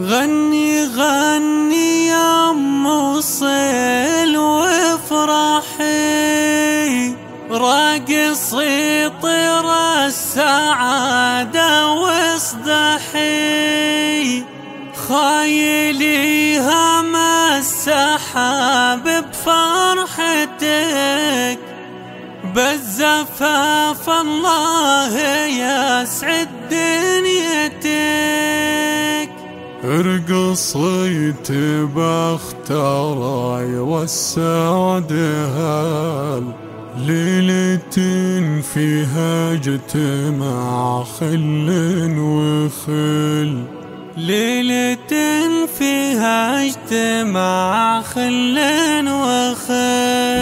غني غني يا ام وصيل وافرحي، راقصي طير السعادة واصدحي، خايلي هم السحاب بفرحتك، بالزفاف الله يسعد دنيتك. ارقصي تبختراي والسعد هال، ليلة فيها اجتماع خل وخل، ليلة فيها اجتماع خل وخل.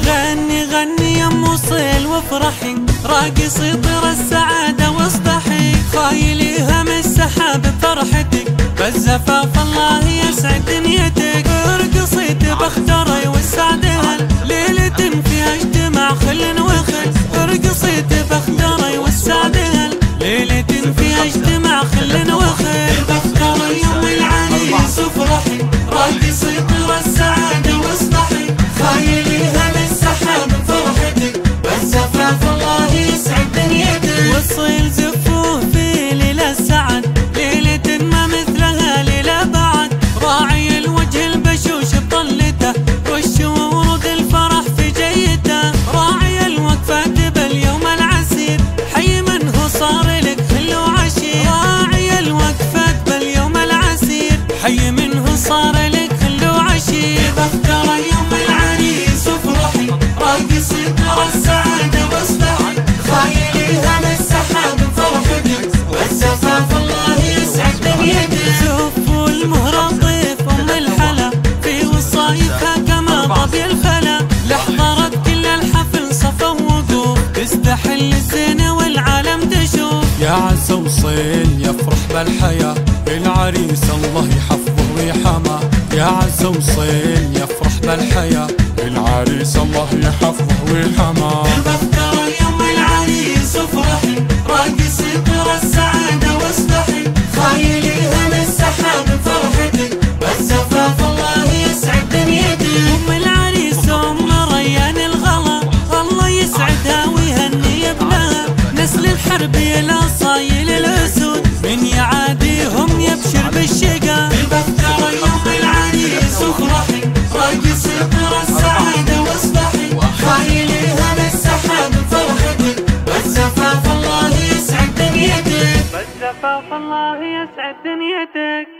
غني غني يا ام وصيل وافرحي، راقصي طير السعادة واصدحي، خايلي هم السحاب بفرحتك، بالزفاف الله يسعد دنيتك. ارقصي تبختري والسعد هل، ليلة فيها اجتماع خل وخل، ارقصي تبختري والسعد هل، ليلة فيها اجتماع خل وخل. تبختري يوم العريس وافرحي، راقصي طير السعادة واصدحي، خايلي هم السحاب بفرحتك، بالزفاف الله يسعد دنيتك. وصيل زفوه في ليلة السعد، ليلة ما مثلها ليلة بعد، راعي الوجه البشوش بطلته، والشورود الفرح في جيته، راعي الوقفات باليوم العسير، حي منه صار لك خل وعشير، راعي الوقفات باليوم العسير، حي منه صار لك خل وعشير. بختار يوم العريس وافرحي، راقصي طير السعادة واصدحي، خايلي هم السحاب بفرحتك، والزفاف الله يسعد دنيتك. زفوا المهرة ضيف ام الحلا، في وصايفها كما ضبي الخلا، لحضرت كل الحفل صفا ووقوف، تستحل الزينة والعالم تشوف. يا عسى وصيل يفرح بالحياة، العريس الله يحفظه ويحماه. يا عسى وصيل يفرح بالحياة، العريس الله يحفظه ويحماه. بختار يوم العريس وافرحي، راقصي طير السعادة واصدحي، خايلي هم السحاب بفرحتك، بالزفاف الله يسعد دنيتك. ام العريس ام ريان الغلا، الله يسعدها ويهني ابنها، نسل الحرب الاصايل الاسود، من يعاديهم يبشر بالشقا. بختار يوم العريس وافرحي، راقصي طير السعادة واصدحي، خايلي هم السحاب بفرحتك، بالزفاف الله يسعد دنيتك، بالزفاف الله يسعد دنيتك.